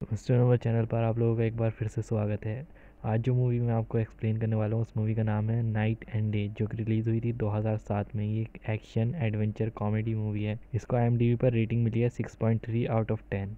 Mister नोवा channel पर आप लोगों का एक बार फिर से स्वागत है। आज जो मूवी मैं आपको एक्सप्लेन करने वाला हूँ उस मूवी का नाम है नाइट एंड डे, जो कि रिलीज़ हुई थी 2007 में। ये एक एक्शन एडवेंचर कॉमेडी मूवी है। इसको IMDb पर रेटिंग मिली है 6.3 आउट ऑफ 10।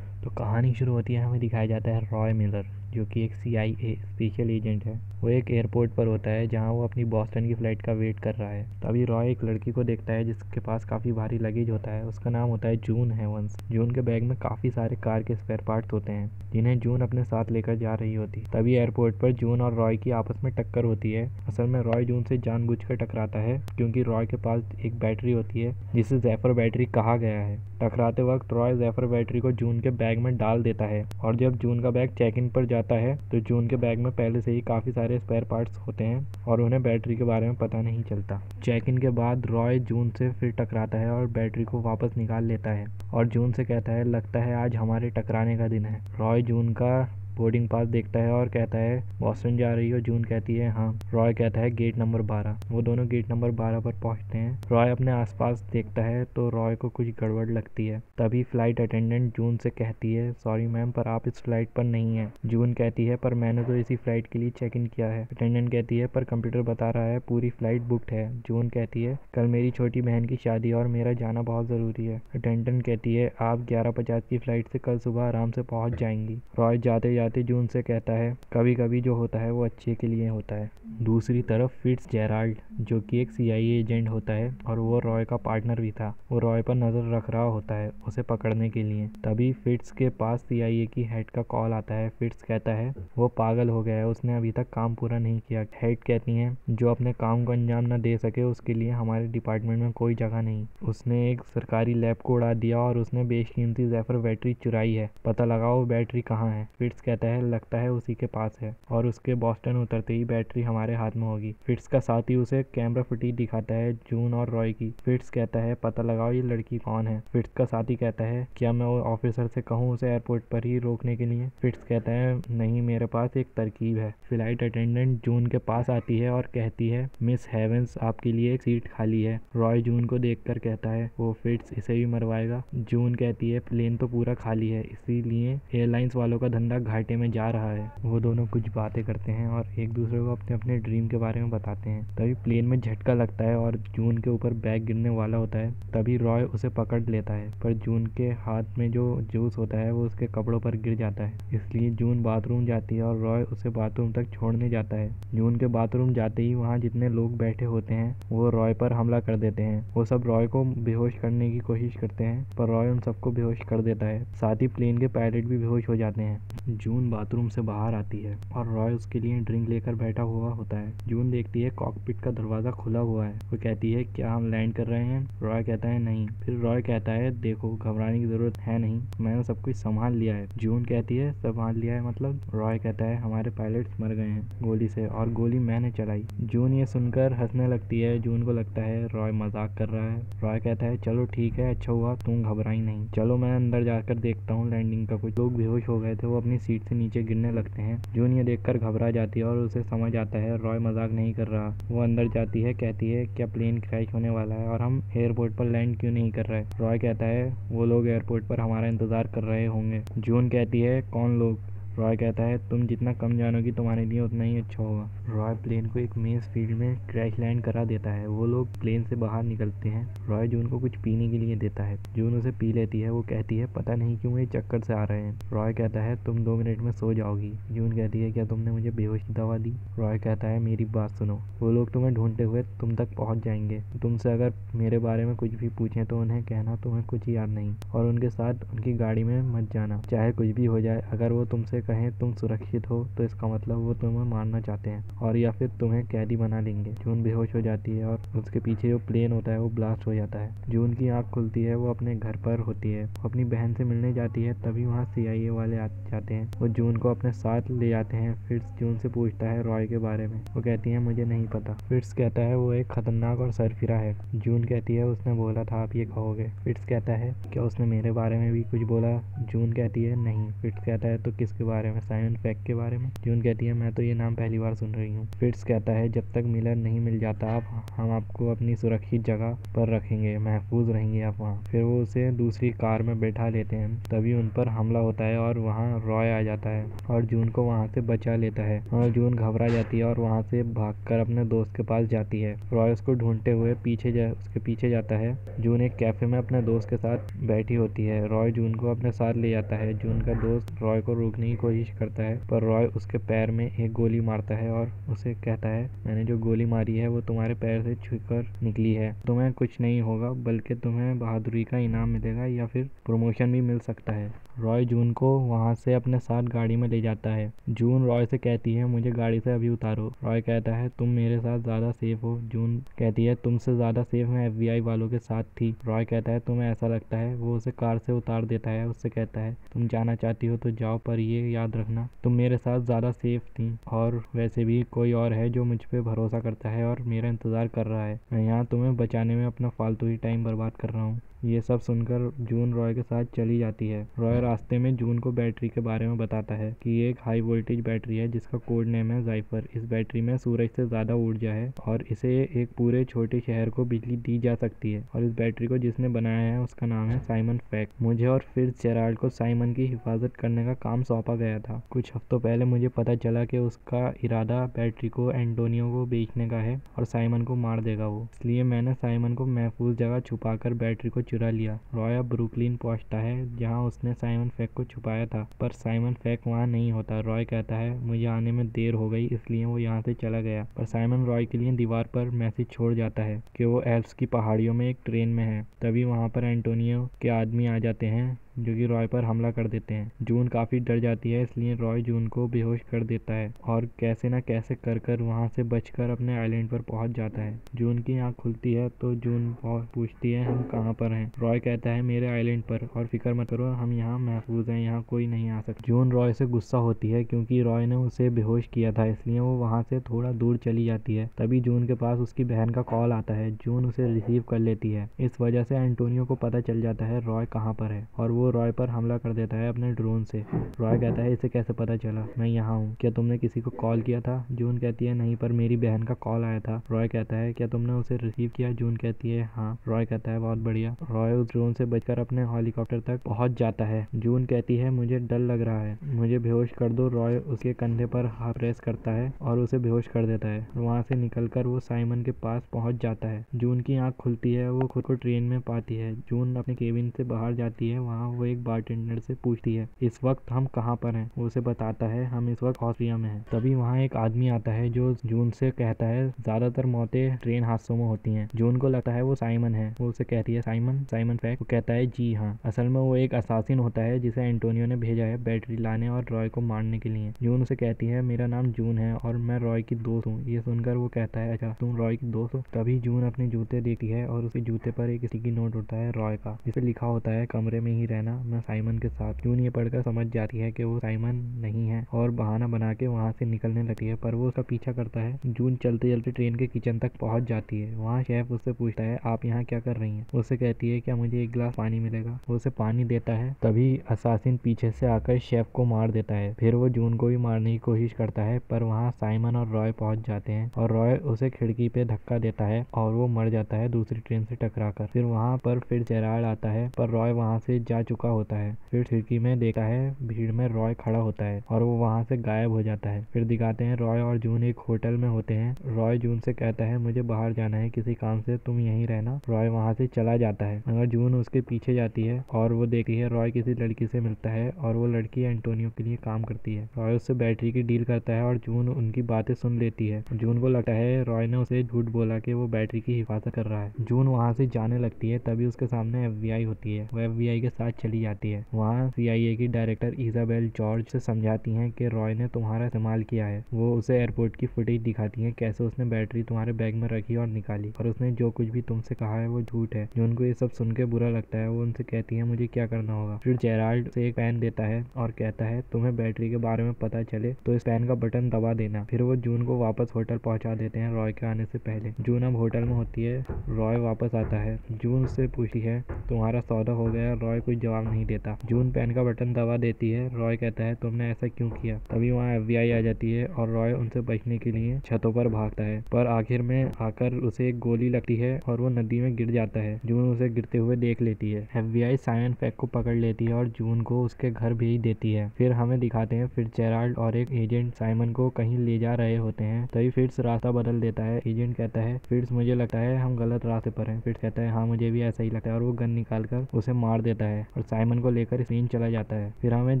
तो कहानी शुरू होती है, हमें दिखाया जाता है रॉय मिलर, जो कि एक CIA स्पेशल एजेंट है। वो एक एयरपोर्ट पर होता है जहाँ वो अपनी बॉस्टन की फ़्लाइट का वेट कर रहा है। तभी रॉय एक लड़की को देखता है जिसके पास काफ़ी भारी लगेज होता है। उसका नाम होता है जून हेवंस। जून के बैग में काफ़ी सारे कार के स्पेयर पार्ट्स होते हैं जिन्हें जून अपने साथ लेकर जा रही होती। तभी एयरपोर्ट पर जून और रॉय की आपस में टक्कर होती है। असल में रॉय जून से जानबूझकर टकराता है क्योंकि रॉय के पास एक बैटरी होती है जिसे ज़ेफर बैटरी कहा गया है। टकराते वक्त रॉय ज़ेफर बैटरी को जून के बैग में डाल देता है और जब जून का बैग चेक इन पर जाता है तो जून के बैग में पहले से ही काफ़ी सारे स्पेयर पार्ट्स होते हैं और उन्हें बैटरी के बारे में पता नहीं चलता। चेक इन के बाद रॉय जून से फिर टकराता है और बैटरी को वापस निकाल लेता है और जून से कहता है, लगता है आज हमारे टकराने का दिन है। रॉय जून का बोर्डिंग पास देखता है और कहता है, बॉस्टन जा रही हो? जून कहती है हाँ। रॉय कहता है गेट नंबर 12। वो दोनों गेट नंबर 12 पर पहुंचते हैं। रॉय अपने आसपास देखता है तो रॉय को कुछ गड़बड़ लगती है। तभी फ्लाइट अटेंडेंट जून से कहती है, सॉरी मैम, पर आप इस फ्लाइट पर नहीं हैं। जून कहती है, पर मैंने तो इसी फ्लाइट के लिए चेक इन किया है। अटेंडेंट कहती है, पर कंप्यूटर बता रहा है पूरी फ्लाइट बुकड है। जून कहती है, कल मेरी छोटी बहन की शादी और मेरा जाना बहुत ज़रूरी है। अटेंडेंट कहती है, आप 11:50 की फ़्लाइट से कल सुबह आराम से पहुंच जाएंगी। रॉय जाते जाते जून से कहता है, कभी कभी जो होता है वो अच्छे के लिए होता है। दूसरी तरफ फिट्स जेराल्ड, जो कि एक CIA एजेंट होता है और वो रॉय का पार्टनर भी था, वो रॉय पर नज़र रख रहा होता है उसे पकड़ने के लिए। तभी फिट्स के पास CIA की हेड का कॉल आता है। फिट्स कहता है वो पागल हो गया है, उसने अभी तक काम पूरा नहीं किया। हेड कहती हैं, जो अपने काम को अंजाम न दे सके उसके लिए हमारे डिपार्टमेंट में कोई जगह नहीं। उसने एक सरकारी लैब को उड़ा दिया और उसने बेशकीमती ज़ेफर बैटरी चुराई है। पता लगाओ वो बैटरी कहाँ है। फिट्स कहता है, लगता है उसी के पास है और उसके बॉस्टन उतरते ही बैटरी हमारे हाथ में होगी। फिट्स का साथी उसे कैमरा फुटेज दिखाता है जून और रॉय की। फिट्स कहता है, पता लगाओ ये लड़की कौन है। फिट्स का साथी कहता है, क्या मैं वो ऑफिसर से कहूँ उसे एयरपोर्ट पर ही रोकने के लिए। फिट्स कहता है, नहीं, मेरे पास एक तरकीब है। फ्लाइट अटेंडेंट जून के पास आती है और कहती है, मिस हेवेंस, आपके लिए एक सीट खाली है। रॉय जून को देखकर कहता है, वो फिट्स इसे भी मरवाएगा। जून कहती है, प्लेन तो पूरा खाली है, इसीलिए एयरलाइंस वालों का धंधा घाटे में जा रहा है। वो दोनों कुछ बातें करते हैं और एक दूसरे को अपने अपने ड्रीम के बारे में बताते हैं। तभी प्लेन में झटका लगता है और जून के ऊपर बैग गिरने वाला होता है। तभी रॉय उसे पकड़ लेता है, पर जून के हाथ में जो जूस होता है वो उसके कपड़ों पर गिर जाता है। इसलिए जून बाथरूम जाती है और रॉय उसे बाथरूम तक छोड़ने जाता है। जून के बाथरूम जाते ही वहाँ जितने लोग बैठे होते हैं वो रॉय पर हमला कर देते हैं। वो सब रॉय को बेहोश करने की कोशिश करते हैं, पर रॉय उन सबको बेहोश कर देता है। साथ ही प्लेन के पायलट भी बेहोश हो जाते हैं। जून बाथरूम से बाहर आती है और रॉय उसके लिए ड्रिंक लेकर बैठा हुआ होता है। जून देखती है कॉकपिट का दरवाज़ा खुला हुआ है। वो कहती है, क्या हम लैंड कर रहे हैं? रॉय कहता है, नहीं। फिर रॉय कहता है, देखो, घबराने की ज़रूरत है नहीं, मैंने सब कुछ संभाल लिया है। जून कहती है, संभाल लिया है मतलब? रॉय कहता है, हमारे पायलट्स मर गए हैं गोली से और गोली मैंने चलाई। जून ये सुनकर हंसने लगती है। जून को लगता है रॉय मजाक कर रहा है। रॉय कहता है, चलो ठीक है, अच्छा हुआ तुम घबराई नहीं। चलो मैं अंदर जाकर देखता हूँ लैंडिंग का कुछ। लोग बेहोश हो गए थे, वो अपनी सीट से नीचे गिरने लगते हैं। जून ये देखकर घबरा जाती है और उसे समझ आता है रॉय मजाक नहीं कर रहा। वो अंदर जाती है, कहती है, क्या प्लेन क्रैश होने वाला है और हम एयरपोर्ट पर लैंड क्यों नहीं कर रहे? रॉय कहता है, वो लोग एयरपोर्ट पर हमारा इंतजार कर रहे होंगे। जून कहती है, कौन लोग? रॉय कहता है, तुम जितना कम जानोगी तुम्हारे लिए उतना ही अच्छा होगा। रॉय प्लेन को एक मेज फील्ड में क्रैश लैंड करा देता है। वो लोग प्लेन से बाहर निकलते हैं। रॉय जून को कुछ पीने के लिए देता है। जून उसे पी लेती है। वो कहती है, पता नहीं क्यों ये चक्कर से आ रहे हैं। रॉय कहता है, तुम 2 मिनट में सो जाओगी। जून कहती है, क्या तुमने मुझे बेहोश की दवा दी? रॉय कहता है, मेरी बात सुनो, वो लोग तुम्हें ढूंढते हुए तुम तक पहुंच जाएंगे। तुमसे अगर मेरे बारे में कुछ भी पूछें तो उन्हें कहना तुम्हें कुछ याद नहीं और उनके साथ उनकी गाड़ी में मत जाना, चाहे कुछ भी हो जाए। अगर वो तुमसे कहें तुम सुरक्षित हो तो इसका मतलब वो तुम्हें मारना चाहते हैं और या फिर तुम्हें कैदी बना लेंगे। जून बेहोश हो जाती है और उसके पीछे जो प्लेन होता है वो ब्लास्ट हो जाता है। जून की आंख खुलती है। वो अपने घर पर होती है। वो अपनी बहन से मिलने जाती है। तभी वहाँ CIA वाले आ जाते हैं। वो जून को अपने साथ ले जाते हैं। फिट्स जून से पूछता है रॉय के बारे में। वो कहती है, मुझे नहीं पता। फिट्स कहता है, वो एक खतरनाक और सरफिरा है। जून कहती है, उसने बोला था आप ये कहोगे। फिट्स कहता है, क्या उसने मेरे बारे में भी कुछ बोला? जून कहती है, नहीं। फिट्स कहता है, तो किसके बारे में, साइमन फेक के बारे में। जून कहती है मैं तो ये नाम पहली बार सुन रही हूँ। फिट्स कहता है जब तक मिलर नहीं मिल जाता हम आपको अपनी सुरक्षित जगह पर रखेंगे, महफूज रहेंगे आप वहाँ। फिर वो उसे दूसरी कार में बैठा लेते हैं। तभी उन पर हमला होता है और वहाँ रॉय आ जाता है और जून को वहाँ से बचा लेता है और जून घबरा जाती है और वहाँ से भागकर अपने दोस्त के पास जाती है। रॉय उसको ढूंढते हुए उसके पीछे जाता है। जून एक कैफे में अपने दोस्त के साथ बैठी होती है। रॉय जून को अपने साथ ले जाता है। जून का दोस्त रॉय को रोकने की कोशिश करता है पर रॉय उसके पैर में एक गोली मारता है और उसे कहता है मैंने जो गोली मारी है वो तुम्हारे पैर से छूकर निकली है। तुम्हें कुछ नहीं होगा बल्कि तुम्हें बहादुरी का इनाम मिलेगा या फिर प्रमोशन भी मिल सकता है। रॉय जून को वहाँ से अपने साथ गाड़ी में ले जाता है। जून रॉय से कहती है मुझे गाड़ी से अभी उतारो। रॉय कहता है तुम मेरे साथ ज़्यादा सेफ हो। जून कहती है तुमसे ज़्यादा सेफ मैं FBI वालों के साथ थी। रॉय कहता है तुम्हें ऐसा लगता है। वो उसे कार से उतार देता है। उससे कहता है तुम जाना चाहती हो तो जाओ पर ये याद रखना तुम मेरे साथ ज़्यादा सेफ थी और वैसे भी कोई और है जो मुझ पर भरोसा करता है और मेरा इंतज़ार कर रहा है। मैं यहाँ तुम्हें बचाने में अपना फालतू ही टाइम बर्बाद कर रहा हूँ। ये सब सुनकर जून रॉय के साथ चली जाती है। रॉय रास्ते में जून को बैटरी के बारे में बताता है कि ये एक हाई वोल्टेज बैटरी है जिसका कोड नेम है जाइफर। इस बैटरी में सूरज से ज़्यादा ऊर्जा है और इसे एक पूरे छोटे शहर को बिजली दी जा सकती है और इस बैटरी को जिसने बनाया है उसका नाम है साइमन फेक। मुझे और फिट्जजेराल्ड को साइमन की हिफाजत करने का काम सौंपा गया था। कुछ हफ्तों पहले मुझे पता चला कि उसका इरादा बैटरी को एंटोनियो को बेचने का है और साइमन को मार देगा वो। इसलिए मैंने साइमन को महफूज जगह छुपाकर बैटरी को चुरा लिया। रॉय अब ब्रुकलिन पहुंचता है जहां उसने साइमन फेक को छुपाया था पर साइमन फेक वहां नहीं होता। रॉय कहता है मुझे आने में देर हो गई इसलिए वो यहाँ से चला गया पर साइमन रॉय के लिए दीवार पर मैसेज छोड़ जाता है कि वो एल्प्स की पहाड़ियों में एक ट्रेन में है। तभी वहाँ पर एंटोनियो के आदमी आ जाते हैं जो कि रॉय पर हमला कर देते हैं। जून काफ़ी डर जाती है इसलिए रॉय जून को बेहोश कर देता है और कैसे न कैसे कर वहाँ से बचकर अपने आइलैंड पर पहुँच जाता है। जून की आँख खुलती है तो जून पूछती है हम कहाँ पर हैं। रॉय कहता है मेरे आइलैंड पर और फिक्र मत करो हम यहाँ महफूज हैं, यहाँ कोई नहीं आ सकता। जून रॉय से गुस्सा होती है क्योंकि रॉय ने उसे बेहोश किया था इसलिए वो वहाँ से थोड़ा दूर चली जाती है। तभी जून के पास उसकी बहन का कॉल आता है। जून उसे रिसीव कर लेती है। इस वजह से एंटोनियो को पता चल जाता है रॉय कहाँ पर है और वो रॉय पर हमला कर देता है अपने ड्रोन से। रॉय कहता है इसे कैसे पता चला मैं यहाँ हूँ, क्या तुमने किसी को कॉल किया था। जून कहती है नहीं पर मेरी बहन का कॉल आया था। रॉय कहता है क्या तुमने उसे रिसीव किया। जून कहती है हाँ। रॉय कहता है बहुत बढ़िया। रॉय उस ड्रोन से बचकर अपने हेलीकॉप्टर तक पहुँच जाता है। जून कहती है मुझे डर लग रहा है, मुझे बेहोश कर दो। रॉय उसके कंधे पर हाथ प्रेस करता है और उसे बेहोश कर देता है। वहाँ से निकलकर वो साइमन के पास पहुँच जाता है। जून की आँख खुलती है, वो खुद को ट्रेन में पाती है। जून अपने केबिन से बाहर जाती है। वहाँ वो एक बारटेंडर से पूछती है इस वक्त हम कहाँ पर हैं। वो उसे बताता है हम इस वक्त ऑस्ट्रिया में हैं। तभी वहाँ एक आदमी आता है जो जून से कहता है ज्यादातर मौतें ट्रेन हादसों में होती हैं। जून को लगता है वो साइमन है। वो उसे कहती है साइमन फेक। वो कहता है जी हाँ, असल में वो एक असासिन होता है जिसे एंटोनियो ने भेजा है बैटरी लाने और रॉय को मारने के लिए। जून उसे कहती है मेरा नाम जून है और मैं रॉय की दोस्त हूँ। ये सुनकर वो कहता है अच्छा तुम रॉय की दोस्त हो। तभी जून अपने जूते देखती है और उसके जूते पर एक स्टिकी नोट होता है रॉय का जिस पे लिखा होता है कमरे में ही रहना, मैं साइमन के साथ। जून ये पढ़कर समझ जाती है कि वो साइमन नहीं है और बहाना बना के वहाँ से निकलने लगती है पर वो उसका पीछा करता है। जून चलते चलते ट्रेन के किचन तक पहुँच जाती है। वहाँ शेफ उससे पूछता है आप यहाँ क्या कर रही हैं। उससे कहती है क्या मुझे एक गिलास पानी मिलेगा। वो उसे पानी देता है। तभी असासिन पीछे से आकर शेफ को मार देता है। फिर वो जून को भी मारने की कोशिश करता है पर वहाँ साइमन और रॉय पहुँच जाते हैं और रॉय उसे खिड़की पे धक्का देता है और वो मर जाता है दूसरी ट्रेन से टकराकर। फिर वहाँ पर फिट्जजेराल्ड आता है पर रॉय वहाँ से जा चुका होता है। फिर खिड़की में देखता है भीड़ में रॉय खड़ा होता है और वो वहाँ से गायब हो जाता है। फिर दिखाते हैं रॉय और जून एक होटल में होते हैं। रॉय जून से कहता है मुझे बाहर जाना है किसी काम से, तुम यहीं रहना। रॉय वहाँ से चला जाता है मगर जून उसके पीछे जाती है और वो देखती है रॉय किसी लड़की से मिलता है और वो लड़की एंटोनियो के लिए काम करती है। रॉय उससे बैटरी की डील करता है और जून उनकी बातें सुन लेती है। जून को लगता है रॉय ने उसे झूठ बोला कि वो बैटरी की हिफाजत कर रहा है। जून वहाँ से जाने लगती है तभी उसके सामने FBI होती है। वो FBI के साथ चली जाती है। वहाँ CIA की डायरेक्टर इजाबेल जॉर्ज से समझाती हैं कि रॉय ने तुम्हारा इस्तेमाल किया है। वो उसे एयरपोर्ट की फुटेज दिखाती हैं कैसे उसने बैटरी तुम्हारे बैग में रखी और निकाली और उसने जो कुछ भी तुमसे कहा है वो झूठ है। जून को ये सब सुन के बुरा लगता है। वो उनसे कहती है मुझे क्या करना होगा। फिर जेराल्ड से एक पेन देता है और कहता है तुम्हें बैटरी के बारे में पता चले तो इस पेन का बटन दबा देना। फिर वो जून को वापस होटल पहुंचा देते हैं रॉय के आने से पहले। जून अब होटल में होती है। रॉय वापस आता है। जून उससे पूछती है तुम्हारा सौदा हो गया। रॉय कुछ जवाब नहीं देता। जून पेन का बटन दबा देती है। रॉय कहता है तुमने ऐसा क्यों किया। तभी वहाँ FBI आ जाती है और रॉय उनसे बचने के लिए छतों पर भागता है, पर आखिर में आकर उसे एक गोली लगती है और वो नदी में गिर जाता है। जून उसे गिरते हुए देख लेती है। FBI साइमन पेक को पकड़ लेती है और जून को उसके घर भेज देती है। फिर हमें दिखाते हैं फिट्जजेराल्ड और एक एजेंट साइमन को कहीं ले जा रहे होते हैं। तभी फिट्स रास्ता बदल देता है। एजेंट कहता है फिट्स मुझे लगता है हम गलत रास्ते पर हैं। फिट्स कहता है हाँ मुझे भी ऐसा ही लगता है और वो गन निकाल कर उसे मार देता है और साइमन को लेकर स्पेन चला जाता है। फिर हमें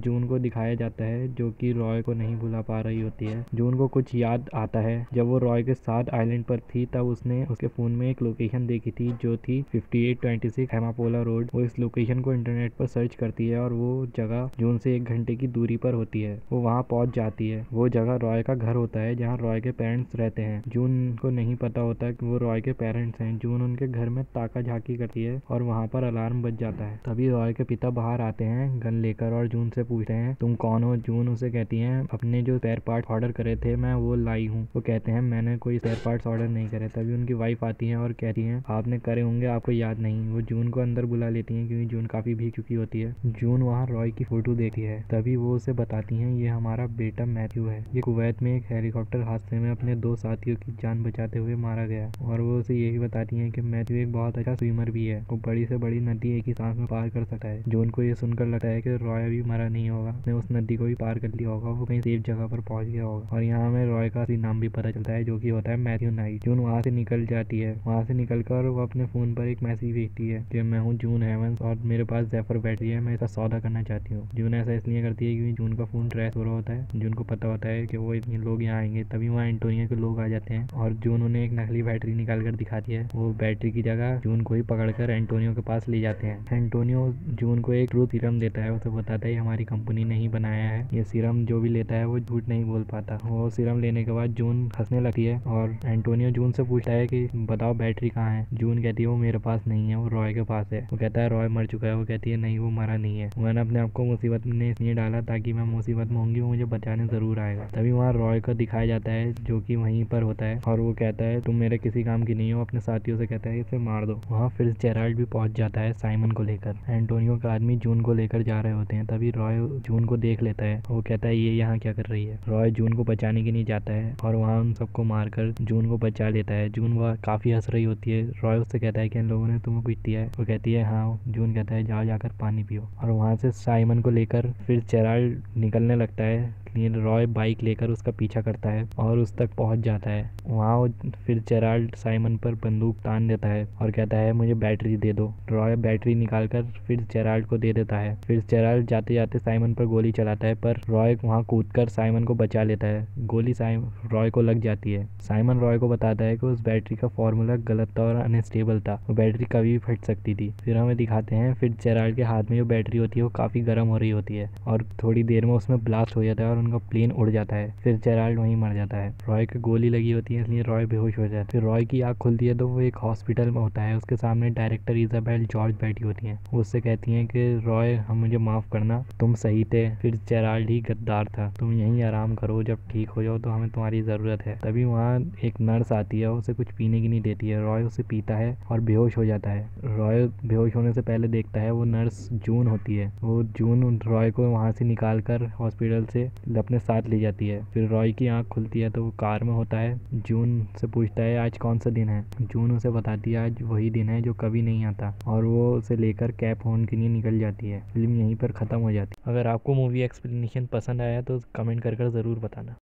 जून को दिखाया जाता है जो कि रॉय को नहीं भुला पा रही होती है। जून को कुछ याद आता है। जब वो रॉय के साथ आइलैंड पर थी तब उसने उसके फोन में एक लोकेशन देखी थी जो थी 5826 हेमापोला रोड। वो इस लोकेशन को इंटरनेट पर सर्च करती है और वो जगह जून से 1 घंटे की दूरी पर होती है। वो वहाँ पहुँच जाती है। वो जगह रॉय का घर होता है जहाँ रॉय के पेरेंट्स रहते हैं। जून को नहीं पता होता कि वो रॉय के पेरेंट्स हैं। जून उनके घर में ताका झाकी करती है और वहाँ पर अलार्म बज जाता है। तभी रॉय के पिता बाहर आते हैं गन लेकर और जून से पूछते हैं तुम कौन हो। जून उसे कहती है अपने जो स्पेयर पार्ट ऑर्डर करे थे मैं वो लाई हूँ। वो कहते हैं मैंने कोई स्पेयर पार्ट्स ऑर्डर नहीं करे। तभी उनकी वाइफ आती है और कहती है आपने करे होंगे, आपको याद नहीं। वो जून को अंदर बुला लेती हैं क्योंकि जून काफी भीग चुकी होती है। जून वहाँ रॉय की फोटो देखती है। तभी वो उसे बताती हैं ये हमारा बेटा मैथ्यू है। ये कुवैत में एक हेलीकॉप्टर हादसे में अपने 2 साथियों की जान बचाते हुए मारा गया। और वो उसे यही बताती हैं कि मैथ्यू एक बहुत अच्छा स्विमर भी है। वो बड़ी से बड़ी नदी एक ही सांस में पार कर सकता है। जून को ये सुनकर लगता है कि रॉय अभी मरा नहीं होगा, उसने उस नदी को भी पार कर लिया होगा, वो कहीं सेफ जगह पर पहुंच गया होगा। और यहाँ हमें रॉय का असली नाम भी पता चलता है जो कि होता है मैथ्यू नाइट। जून वहाँ से निकल जाती है। वहाँ से निकलकर वो अपने फोन पर एक मैसेज भेजती है कि मैं हूँ जून हेवंस और मेरे पास ज़ेफर बैटरी है, मैं इसका सौदा करना चाहती हूँ। जून ऐसा इसलिए करती है क्योंकि जून का फोन ट्रेस हो रहा होता है। जून को पता होता है कि वो इतने लोग यहाँ आएंगे। तभी वहाँ एंटोनियो के लोग आ जाते हैं और जून उन्हें एक नकली बैटरी निकाल कर दिखाती है। वो बैटरी की जगह जून को ही पकड़कर एंटोनियो के पास ले जाते हैं। एंटोनियो जून को एक ट्रूथ सीरम देता है। उसे बताता है हमारी कंपनी ने ही बनाया है, ये सीरम जो भी लेता है वो झूठ नहीं बोल पाता। वो सीरम लेने के बाद जून हंसने लगती है और एंटोनियो जून से पूछता है कि बताओ बैटरी कहाँ है। जून कहती है वो मेरे पास नहीं है, वो रॉय के पास है। वो कहता है रॉय मर चुका है। वो कहती है नहीं, वो मरा नहीं है, मैंने अपने आप को मुसीबत में इसलिए डाला ताकि मैं मुसीबत में होंगी वो मुझे बचाने जरूर आएगा। तभी वहाँ रॉय को दिखाया जाता है जो कि वहीं पर होता है और वो कहता है तुम मेरे किसी काम की नहीं हो। अपने साथियों से कहता है इसे मार दो। वहाँ फिट्जजेराल्ड भी पहुंच जाता है साइमन को लेकर। एंटोनियो का आदमी जून को लेकर जा रहे होते हैं। तभी रॉय जून को देख लेता है। वो कहता है ये यहाँ क्या कर रही है। रॉय जून को बचाने के लिए जाता है और वहाँ उन सबको मारकर जून को बचा लेता है। जून वह काफी हंस रही होती है। रॉय उससे कहता है कि इन लोगों ने तुम्हें कुछ दिया है। वो कहती है हाँ। जून कहता है जाओ जाकर पानी पियो। और वहाँ से साइमन को लेकर फिट्जजेराल्ड निकलने लगता है। लेकिन रॉय बाइक लेकर उसका पीछा करता है और उस तक पहुंच जाता है। वहाँ फिट्जजेराल्ड साइमन पर बंदूक तान देता है और कहता है मुझे बैटरी दे दो। रॉय बैटरी निकालकर फिट्जजेराल्ड को दे देता है। फिट्जजेराल्ड जाते जाते साइमन पर गोली चलाता है पर रॉय वहाँ कूदकर साइमन को बचा लेता है। गोली रॉय को लग जाती है। साइमन रॉय को बताता है कि उस बैटरी का फॉर्मूला गलत था और अनस्टेबल था, वो बैटरी कभी भी फट सकती थी। फिर हमें दिखाते हैं फिट्जजेराल्ड के हाथ में जो बैटरी होती है वो काफी गर्म हो रही होती है और थोड़ी देर में उसमें ब्लास्ट हो जाता है और उनका प्लेन उड़ जाता है। फिट्जजेराल्ड वहीं मर जाता है। रॉय को गोली लगी होती है इसलिए रॉय बेहोश हो जाता है। फिर रॉय की आँख खुलती है तो वो एक हॉस्पिटल में होता है। उसके सामने डायरेक्टर इजाबेल जॉर्ज बैठी होती हैं। वो उससे कहती हैं कि रॉय हम मुझे माफ़ करना, तुम सही थे, फिट्जजेराल्ड ही गद्दार था, तुम यहीं आराम करो, जब ठीक हो जाओ तो हमें तुम्हारी ज़रूरत है। तभी वहाँ एक नर्स आती है, उसे कुछ पीने की नहीं देती है। रॉय उसे पीता है और बेहोश हो जाता है। रॉय बेहोश होने से पहले देखता है वो नर्स जून होती है। वो जून रॉय को वहाँ से निकाल कर हॉस्पिटल से अपने साथ ले जाती है। फिर रॉय की आँख खुलती है तो वो कार में होता है। जून से पूछता है आज कौन सा दिन है। जून उसे बताती है आज वही दिन है जो कभी नहीं आता और वो उसे लेकर कैप हॉर्न के लिए निकल जाती है। फिल्म यहीं पर ख़त्म हो जाती है। अगर आपको मूवी एक्सप्लेनेशन पसंद आया तो कमेंट कर ज़रूर बताना।